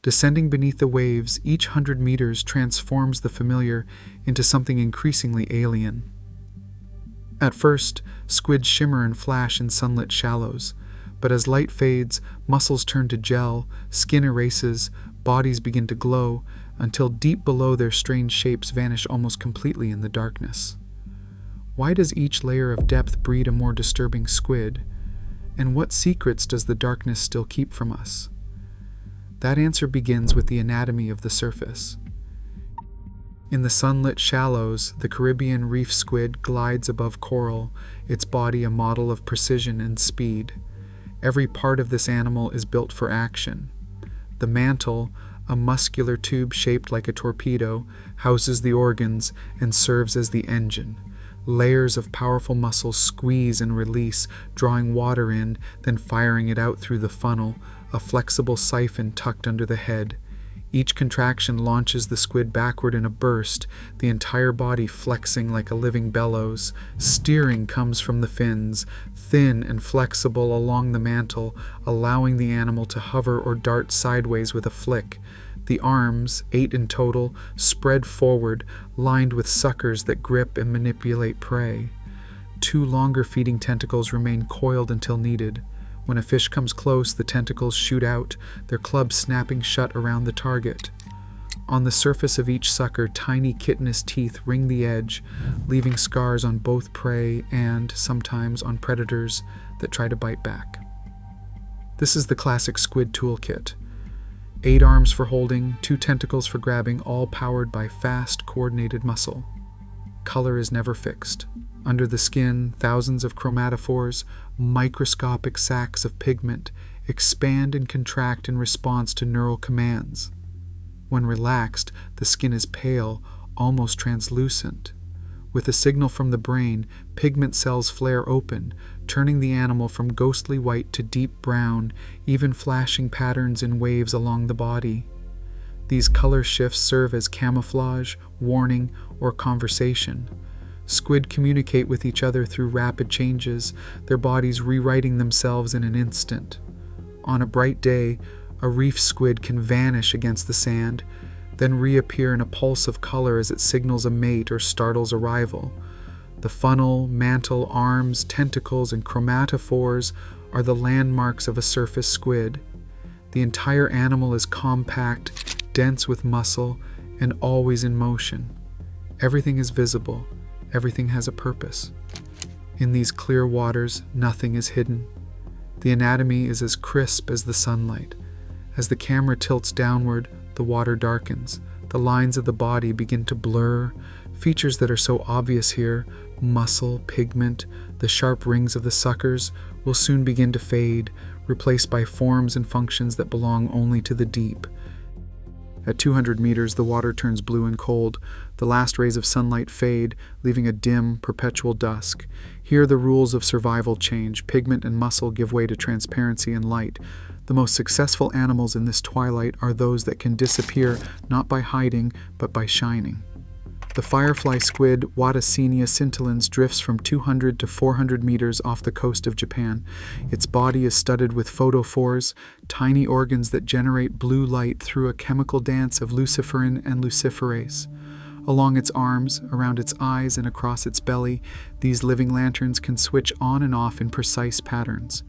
Descending beneath the waves, each 100 meters transforms the familiar into something increasingly alien. At first, squids shimmer and flash in sunlit shallows, but as light fades, muscles turn to gel, skin erases, bodies begin to glow, until deep below their strange shapes vanish almost completely in the darkness. Why does each layer of depth breed a more disturbing squid? And what secrets does the darkness still keep from us? That answer begins with the anatomy of the surface. In the sunlit shallows, the Caribbean reef squid glides above coral, its body a model of precision and speed. Every part of this animal is built for action. The mantle, a muscular tube shaped like a torpedo, houses the organs and serves as the engine. Layers of powerful muscles squeeze and release, drawing water in, then firing it out through the funnel, a flexible siphon tucked under the head. Each contraction launches the squid backward in a burst, the entire body flexing like a living bellows. Steering comes from the fins, thin and flexible along the mantle, allowing the animal to hover or dart sideways with a flick. The arms, 8 in total, spread forward, lined with suckers that grip and manipulate prey. 2 longer feeding tentacles remain coiled until needed. When a fish comes close, the tentacles shoot out, their clubs snapping shut around the target. On the surface of each sucker, tiny chitinous teeth ring the edge, leaving scars on both prey and, sometimes, on predators that try to bite back. This is the classic squid toolkit. 8 arms for holding, 2 tentacles for grabbing, all powered by fast, coordinated muscle. Color is never fixed. Under the skin, thousands of chromatophores, microscopic sacs of pigment, expand and contract in response to neural commands. When relaxed, the skin is pale, almost translucent. With a signal from the brain, pigment cells flare open, turning the animal from ghostly white to deep brown, even flashing patterns in waves along the body. These color shifts serve as camouflage, warning, or conversation. Squid communicate with each other through rapid changes, their bodies rewriting themselves in an instant. On a bright day, a reef squid can vanish against the sand, then reappear in a pulse of color as it signals a mate or startles a rival. The funnel, mantle, arms, tentacles, and chromatophores are the landmarks of a surface squid. The entire animal is compact, dense with muscle, and always in motion. Everything is visible. Everything has a purpose. In these clear waters, nothing is hidden. The anatomy is as crisp as the sunlight. As the camera tilts downward, the water darkens. The lines of the body begin to blur. Features that are so obvious here, muscle, pigment, the sharp rings of the suckers, will soon begin to fade, replaced by forms and functions that belong only to the deep. At 200 meters, the water turns blue and cold. The last rays of sunlight fade, leaving a dim, perpetual dusk. Here the rules of survival change. Pigment and muscle give way to transparency and light. The most successful animals in this twilight are those that can disappear not by hiding, but by shining. The firefly squid, Wadacenia scintillans, drifts from 200 to 400 meters off the coast of Japan. Its body is studded with photophores, tiny organs that generate blue light through a chemical dance of luciferin and luciferase. Along its arms, around its eyes, and across its belly, these living lanterns can switch on and off in precise patterns.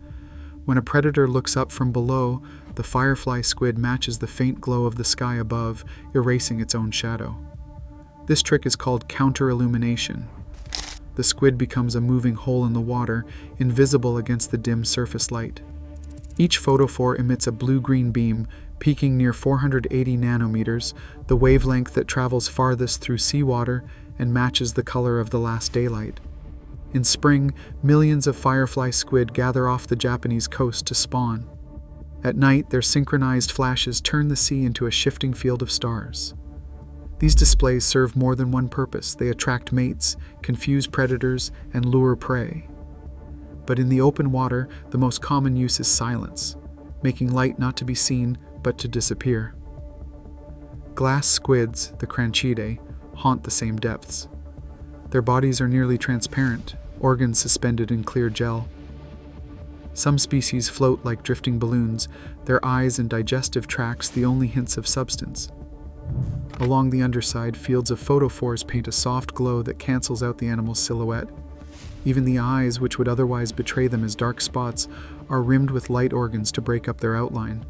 When a predator looks up from below, the firefly squid matches the faint glow of the sky above, erasing its own shadow. This trick is called counter-illumination. The squid becomes a moving hole in the water, invisible against the dim surface light. Each photophore emits a blue-green beam, peaking near 480 nanometers, the wavelength that travels farthest through seawater and matches the color of the last daylight. In spring, millions of firefly squid gather off the Japanese coast to spawn. At night, their synchronized flashes turn the sea into a shifting field of stars. These displays serve more than one purpose. They attract mates, confuse predators, and lure prey. But in the open water, the most common use is silence, making light not to be seen, but to disappear. Glass squids, the Cranchidae, haunt the same depths. Their bodies are nearly transparent, organs suspended in clear gel. Some species float like drifting balloons, their eyes and digestive tracts the only hints of substance. Along the underside, fields of photophores paint a soft glow that cancels out the animal's silhouette. Even the eyes, which would otherwise betray them as dark spots, are rimmed with light organs to break up their outline.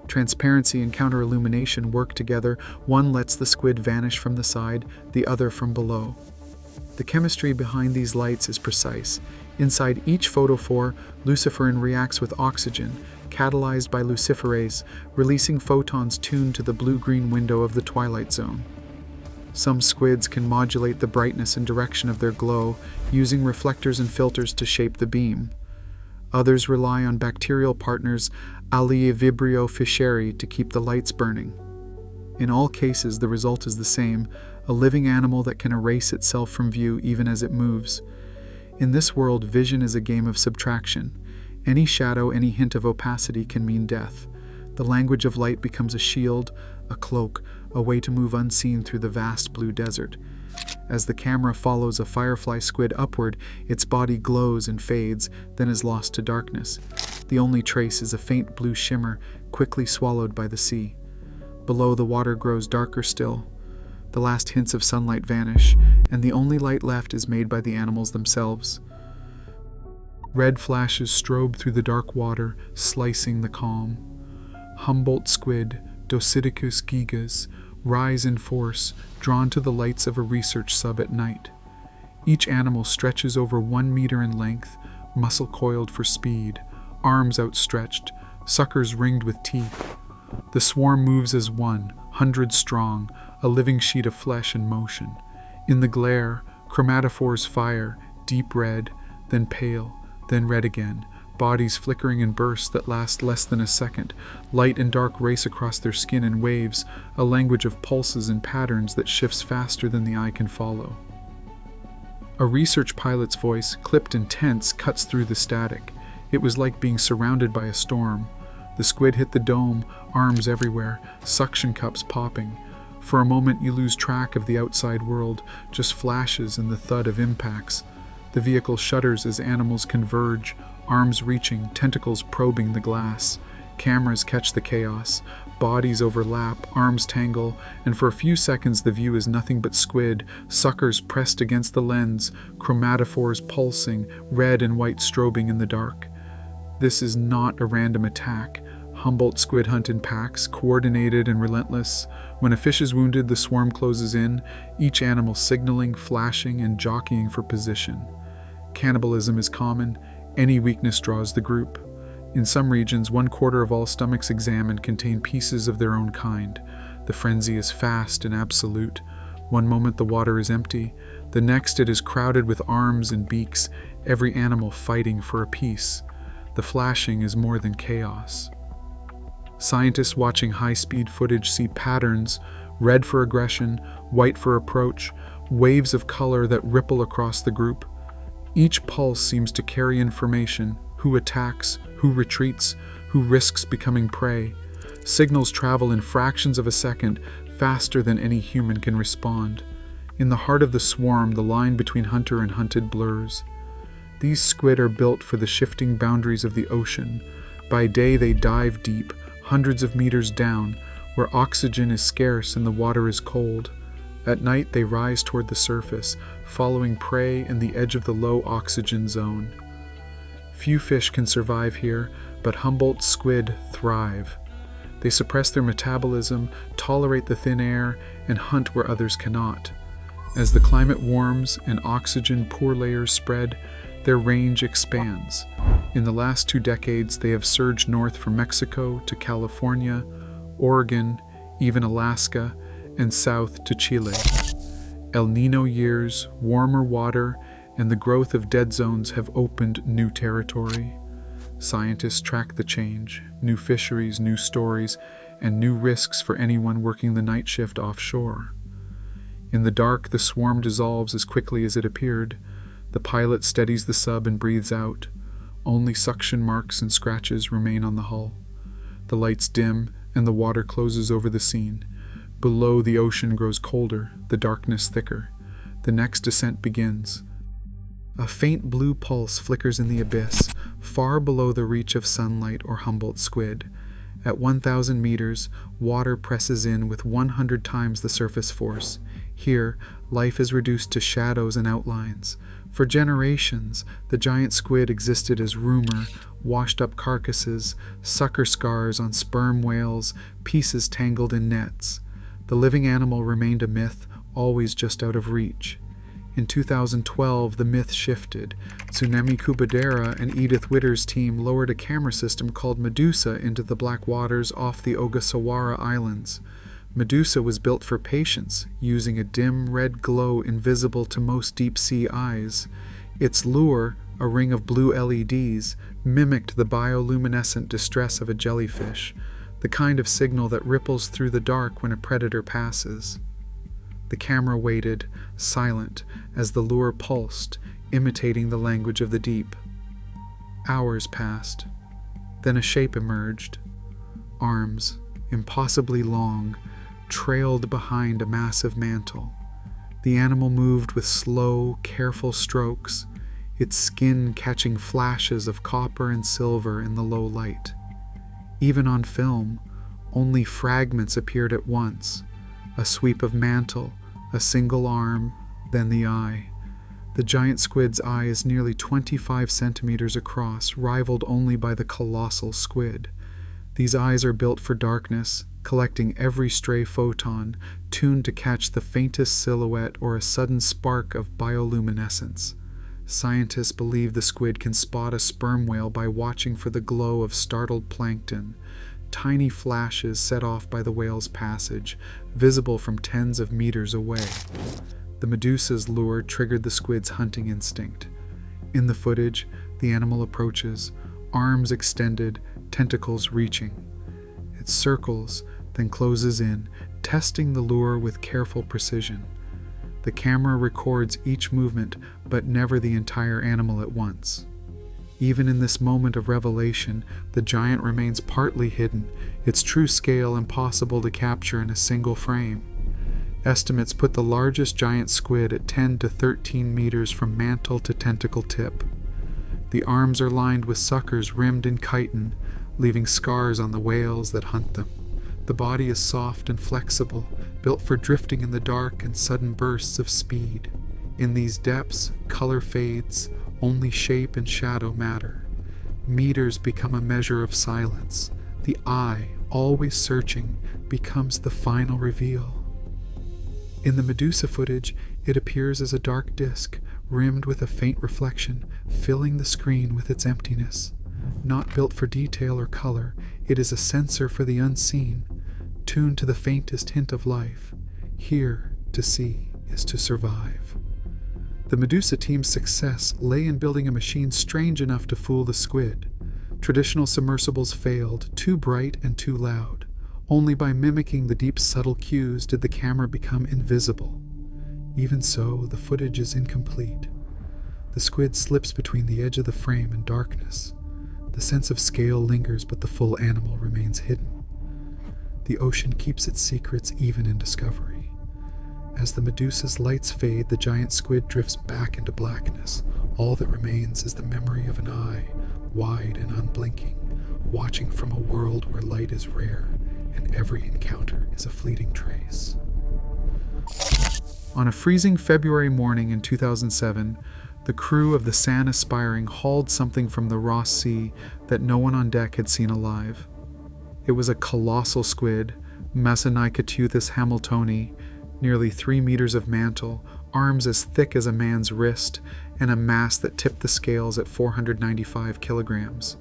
Transparency and counter-illumination work together. One lets the squid vanish from the side, the other from below. The chemistry behind these lights is precise. Inside each photophore, luciferin reacts with oxygen, catalyzed by luciferase, releasing photons tuned to the blue-green window of the twilight zone. Some squids can modulate the brightness and direction of their glow, using reflectors and filters to shape the beam. Others rely on bacterial partners, Allia vibrio fischeri, to keep the lights burning. In all cases, the result is the same, a living animal that can erase itself from view even as it moves. In this world, vision is a game of subtraction. Any shadow, any hint of opacity can mean death. The language of light becomes a shield, a cloak, a way to move unseen through the vast blue desert. As the camera follows a firefly squid upward, its body glows and fades, then is lost to darkness. The only trace is a faint blue shimmer, quickly swallowed by the sea. Below, the water grows darker still. The last hints of sunlight vanish, and the only light left is made by the animals themselves. Red flashes strobe through the dark water, slicing the calm. Humboldt squid, Dosidicus gigas, rise in force, drawn to the lights of a research sub at night. Each animal stretches over 1 meter in length, muscle coiled for speed, arms outstretched, suckers ringed with teeth. The swarm moves as one, 100 strong, a living sheet of flesh in motion. In the glare, chromatophores fire, deep red, then pale, then red again, bodies flickering in bursts that last less than a second. Light and dark race across their skin in waves, a language of pulses and patterns that shifts faster than the eye can follow. A research pilot's voice, clipped and tense, cuts through the static. It was like being surrounded by a storm. The squid hit the dome, arms everywhere, suction cups popping. For a moment you lose track of the outside world, just flashes and the thud of impacts. The vehicle shudders as animals converge, arms reaching, tentacles probing the glass. Cameras catch the chaos, bodies overlap, arms tangle, and for a few seconds the view is nothing but squid, suckers pressed against the lens, chromatophores pulsing, red and white strobing in the dark. This is not a random attack. Humboldt squid hunt in packs, coordinated and relentless. When a fish is wounded, the swarm closes in, each animal signaling, flashing, and jockeying for position. Cannibalism is common. Any weakness draws the group. In some regions, 1/4 of all stomachs examined contain pieces of their own kind. The frenzy is fast and absolute. One moment the water is empty, the next it is crowded with arms and beaks, every animal fighting for a piece. The flashing is more than chaos. Scientists watching high-speed footage see patterns, red for aggression, white for approach, waves of color that ripple across the group. Each pulse seems to carry information: who attacks, who retreats, who risks becoming prey. Signals travel in fractions of a second, faster than any human can respond. In the heart of the swarm, the line between hunter and hunted blurs. These squid are built for the shifting boundaries of the ocean. By day they dive deep, hundreds of meters down, where oxygen is scarce and the water is cold. At night they rise toward the surface, following prey and the edge of the low oxygen zone. Few fish can survive here, but Humboldt squid thrive. They suppress their metabolism, tolerate the thin air, and hunt where others cannot. As the climate warms and oxygen pore layers spread, their range expands. In the last 2 decades, they have surged north from Mexico to California, Oregon, even Alaska, and south to Chile. El Nino years, warmer water, and the growth of dead zones have opened new territory. Scientists track the change, new fisheries, new stories, and new risks for anyone working the night shift offshore. In the dark, the swarm dissolves as quickly as it appeared. The pilot steadies the sub and breathes out. Only suction marks and scratches remain on the hull. The lights dim, and the water closes over the scene. Below, the ocean grows colder, the darkness thicker. The next descent begins. A faint blue pulse flickers in the abyss, far below the reach of Sunlight or Humboldt squid. At 1,000 meters, water presses in with 100 times the surface force. Here, life is reduced to shadows and outlines. For generations, the giant squid existed as rumor, washed-up carcasses, sucker scars on sperm whales, pieces tangled in nets. The living animal remained a myth, always just out of reach. In 2012, the myth shifted. Tsunami Kubadera and Edith Witter's team lowered a camera system called Medusa into the black waters off the Ogasawara Islands. Medusa was built for patience, using a dim red glow invisible to most deep-sea eyes. Its lure, a ring of blue LEDs, mimicked the bioluminescent distress of a jellyfish, the kind of signal that ripples through the dark when a predator passes. The camera waited, silent, as the lure pulsed, imitating the language of the deep. Hours passed. Then a shape emerged. Arms, impossibly long, trailed behind a massive mantle. The animal moved with slow, careful strokes, its skin catching flashes of copper and silver in the low light. Even on film, only fragments appeared at once, a sweep of mantle, a single arm, then the eye. The giant squid's eye is nearly 25 centimeters across, rivaled only by the colossal squid. These eyes are built for darkness, collecting every stray photon, tuned to catch the faintest silhouette or a sudden spark of bioluminescence. Scientists believe the squid can spot a sperm whale by watching for the glow of startled plankton, tiny flashes set off by the whale's passage, visible from tens of meters away. The Medusa's lure triggered the squid's hunting instinct. In the footage, the animal approaches, arms extended, tentacles reaching. It circles, then closes in, testing the lure with careful precision. The camera records each movement, but never the entire animal at once. Even in this moment of revelation, the giant remains partly hidden, its true scale impossible to capture in a single frame. Estimates put the largest giant squid at 10 to 13 meters from mantle to tentacle tip. The arms are lined with suckers rimmed in chitin, leaving scars on the whales that hunt them. The body is soft and flexible, built for drifting in the dark and sudden bursts of speed. In these depths, color fades, only shape and shadow matter. Meters become a measure of silence. The eye, always searching, becomes the final reveal. In the Medusa footage, it appears as a dark disk, rimmed with a faint reflection, filling the screen with its emptiness. Not built for detail or color, it is a sensor for the unseen, tuned to the faintest hint of life. Here, to see is to survive. The Medusa team's success lay in building a machine strange enough to fool the squid. Traditional submersibles failed, too bright and too loud. Only by mimicking the deep, subtle cues did the camera become invisible. Even so, the footage is incomplete. The squid slips between the edge of the frame and darkness. The sense of scale lingers, but the full animal remains hidden. The ocean keeps its secrets even in discovery. As the Medusa's lights fade, the giant squid drifts back into blackness. All that remains is the memory of an eye, wide and unblinking, watching from a world where light is rare, and every encounter is a fleeting trace. On a freezing February morning in 2007, the crew of the San Aspiring hauled something from the Ross Sea that no one on deck had seen alive. It was a colossal squid, Masonichoteuthis hamiltoni, nearly 3 meters of mantle, arms as thick as a man's wrist, and a mass that tipped the scales at 495 kilograms.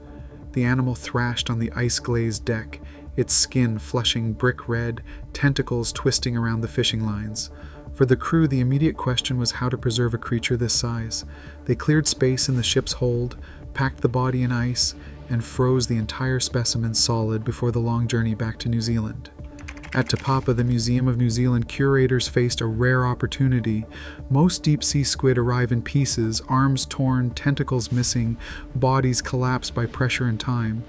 The animal thrashed on the ice-glazed deck, its skin flushing brick red, tentacles twisting around the fishing lines. For the crew, the immediate question was how to preserve a creature this size. They cleared space in the ship's hold, packed the body in ice, and froze the entire specimen solid before the long journey back to New Zealand. At Te Papa, the Museum of New Zealand curators faced a rare opportunity. Most deep-sea squid arrive in pieces, arms torn, tentacles missing, bodies collapsed by pressure and time.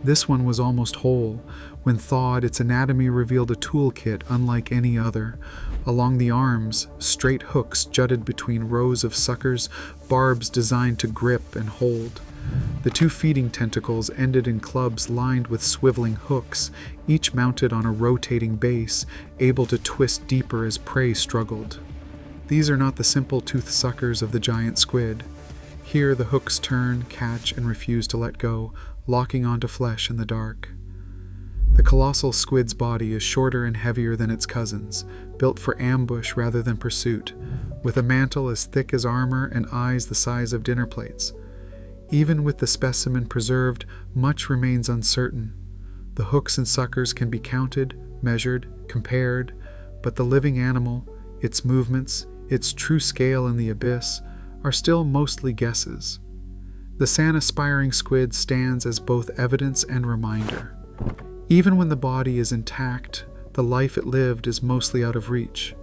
This one was almost whole. When thawed, its anatomy revealed a toolkit unlike any other. Along the arms, straight hooks jutted between rows of suckers, barbs designed to grip and hold. The two feeding tentacles ended in clubs lined with swiveling hooks, each mounted on a rotating base, able to twist deeper as prey struggled. These are not the simple tooth suckers of the giant squid. Here the hooks turn, catch, and refuse to let go, locking onto flesh in the dark. The colossal squid's body is shorter and heavier than its cousins, built for ambush rather than pursuit, with a mantle as thick as armor and eyes the size of dinner plates. Even with the specimen preserved, much remains uncertain. The hooks and suckers can be counted, measured, compared, but the living animal, its movements, its true scale in the abyss, are still mostly guesses. The sand-aspiring squid stands as both evidence and reminder. Even when the body is intact, the life it lived is mostly out of reach.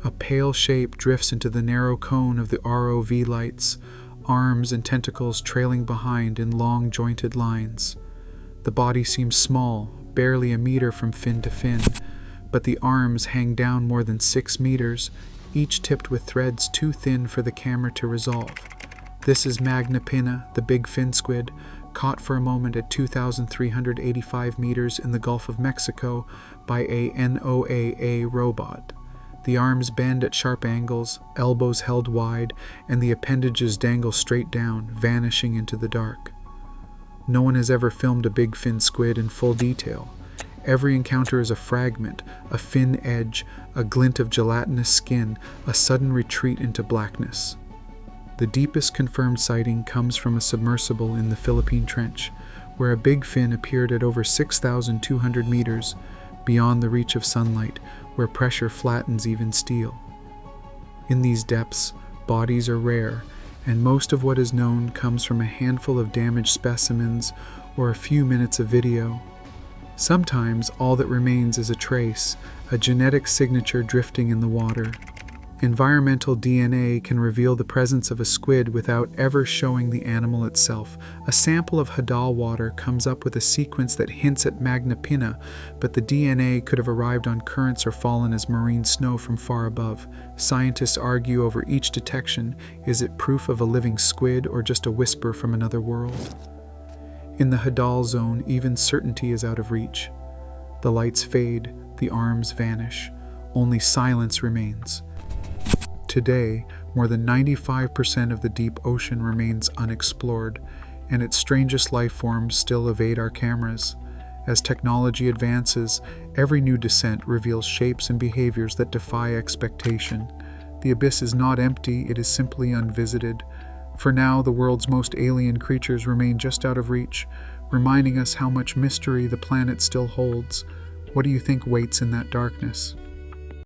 A pale shape drifts into the narrow cone of the ROV lights, arms and tentacles trailing behind in long jointed lines. The body seems small, barely a meter from fin to fin, but the arms hang down more than 6 meters, each tipped with threads too thin for the camera to resolve. This is Magnapinna, the bigfin squid, caught for a moment at 2,385 meters in the Gulf of Mexico by a NOAA robot. The arms bend at sharp angles, elbows held wide, and the appendages dangle straight down, vanishing into the dark. No one has ever filmed a bigfin squid in full detail. Every encounter is a fragment, a fin edge, a glint of gelatinous skin, a sudden retreat into blackness. The deepest confirmed sighting comes from a submersible in the Philippine Trench, where a bigfin appeared at over 6,200 meters, beyond the reach of sunlight, where pressure flattens even steel. In these depths, bodies are rare, and most of what is known comes from a handful of damaged specimens or a few minutes of video. Sometimes all that remains is a trace, a genetic signature drifting in the water. Environmental DNA can reveal the presence of a squid without ever showing the animal itself. A sample of Hadal water comes up with a sequence that hints at Magnapinna, but the DNA could have arrived on currents or fallen as marine snow from far above. Scientists argue over each detection. Is it proof of a living squid or just a whisper from another world? In the Hadal zone, even certainty is out of reach. The lights fade, the arms vanish. Only silence remains. Today, more than 95% of the deep ocean remains unexplored, and its strangest life forms still evade our cameras. As technology advances, every new descent reveals shapes and behaviors that defy expectation. The abyss is not empty, it is simply unvisited. For now, the world's most alien creatures remain just out of reach, reminding us how much mystery the planet still holds. What do you think waits in that darkness?